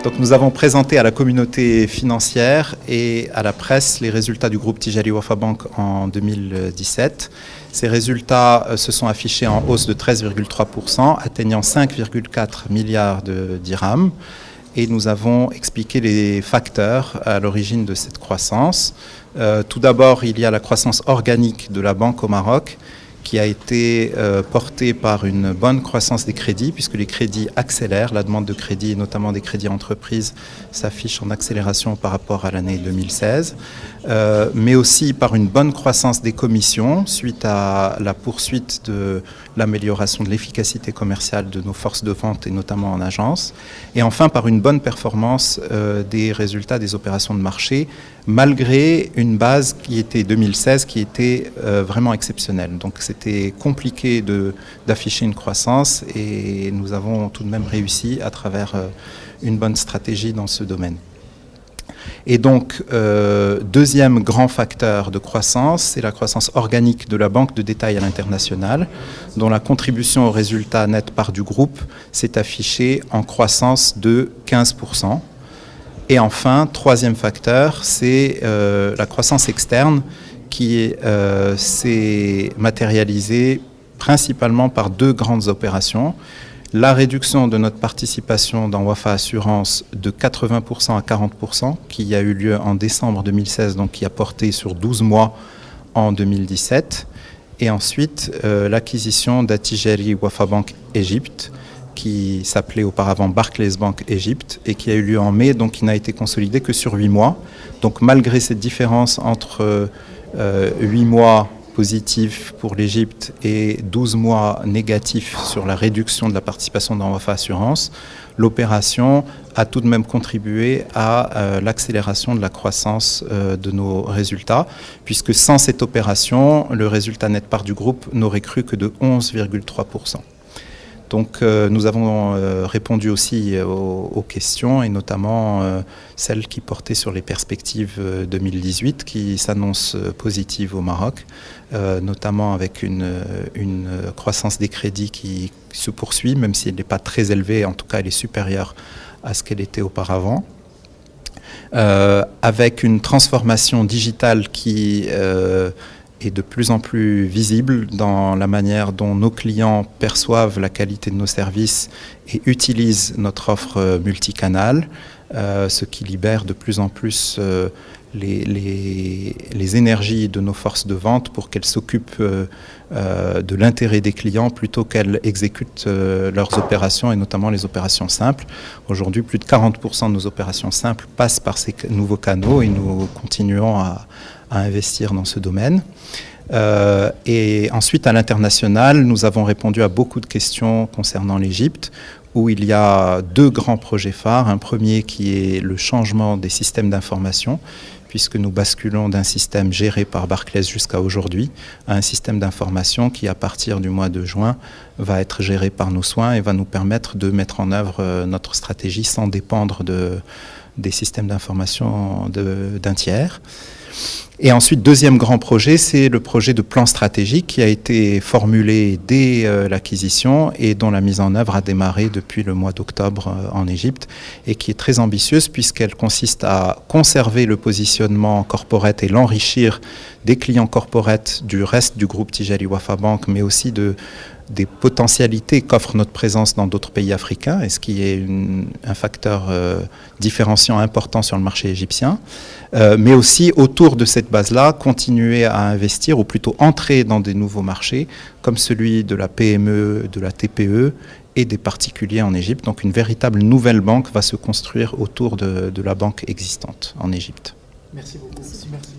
Donc nous avons présenté à la communauté financière et à la presse les résultats du groupe Tijari Wafa Bank en 2017. Ces résultats se sont affichés en hausse de 13,3%, atteignant 5,4 milliards de dirhams. Et nous avons expliqué les facteurs à l'origine de cette croissance. Tout d'abord, il y a la croissance organique de la banque au Maroc, qui a été portée par une bonne croissance des crédits, puisque les crédits accélèrent, la demande de crédit, notamment des crédits entreprises, s'affiche en accélération par rapport à l'année 2016, mais aussi par une bonne croissance des commissions, suite à la poursuite de l'amélioration de l'efficacité commerciale de nos forces de vente, et notamment en agence, et enfin par une bonne performance des résultats des opérations de marché, malgré une base qui était 2016, qui était vraiment exceptionnelle. Donc c'était compliqué d'afficher une croissance et nous avons tout de même réussi à travers une bonne stratégie dans ce domaine. Et donc, deuxième grand facteur de croissance, c'est la croissance organique de la banque de détail à l'international, dont la contribution au résultat net part du groupe s'est affichée en croissance de 15%. Et enfin, troisième facteur, c'est la croissance externe qui s'est matérialisée principalement par deux grandes opérations. La réduction de notre participation dans Wafa Assurance de 80% à 40%, qui a eu lieu en décembre 2016, donc qui a porté sur 12 mois en 2017. Et ensuite, l'acquisition d'Atijari Wafa Bank Égypte, qui s'appelait auparavant Barclays Bank Égypte et qui a eu lieu en mai, donc qui n'a été consolidé que sur 8 mois. Donc malgré cette différence entre 8 mois positifs pour l'Égypte et 12 mois négatifs sur la réduction de la participation dans Wafa Assurance, l'opération a tout de même contribué à l'accélération de la croissance de nos résultats, puisque sans cette opération, le résultat net part du groupe n'aurait cru que de 11,3%. Donc nous avons répondu aussi aux questions, et notamment celles qui portaient sur les perspectives 2018 qui s'annoncent positives au Maroc, notamment avec une croissance des crédits qui se poursuit, même si elle n'est pas très élevée, en tout cas elle est supérieure à ce qu'elle était auparavant. Avec une transformation digitale qui est de plus en plus visible dans la manière dont nos clients perçoivent la qualité de nos services et utilisent notre offre multicanale, ce qui libère de plus en plus les énergies de nos forces de vente pour qu'elles s'occupent de l'intérêt des clients plutôt qu'elles exécutent leurs opérations, et notamment les opérations simples. Aujourd'hui, plus de 40% de nos opérations simples passent par ces nouveaux canaux, et nous continuons à investir dans ce domaine. Et ensuite, à l'international, nous avons répondu à beaucoup de questions concernant l'Égypte, où il y a deux grands projets phares. Un premier qui est le changement des systèmes d'information, puisque nous basculons d'un système géré par Barclays jusqu'à aujourd'hui à un système d'information qui, à partir du mois de juin, va être géré par nos soins et va nous permettre de mettre en œuvre notre stratégie sans dépendre des systèmes d'information d'un tiers. Et ensuite, deuxième grand projet, c'est le projet de plan stratégique qui a été formulé dès l'acquisition et dont la mise en œuvre a démarré depuis le mois d'octobre en Égypte, et qui est très ambitieuse puisqu'elle consiste à conserver le positionnement corporate et l'enrichir des clients corporate du reste du groupe Tijari Wafa Bank, mais aussi des potentialités qu'offre notre présence dans d'autres pays africains, et ce qui est un facteur différenciant important sur le marché égyptien, mais aussi autour de cette base-là, continuer à investir, ou plutôt entrer dans des nouveaux marchés, comme celui de la PME, de la TPE et des particuliers en Égypte. Donc une véritable nouvelle banque va se construire autour de la banque existante en Égypte. Merci beaucoup. Merci.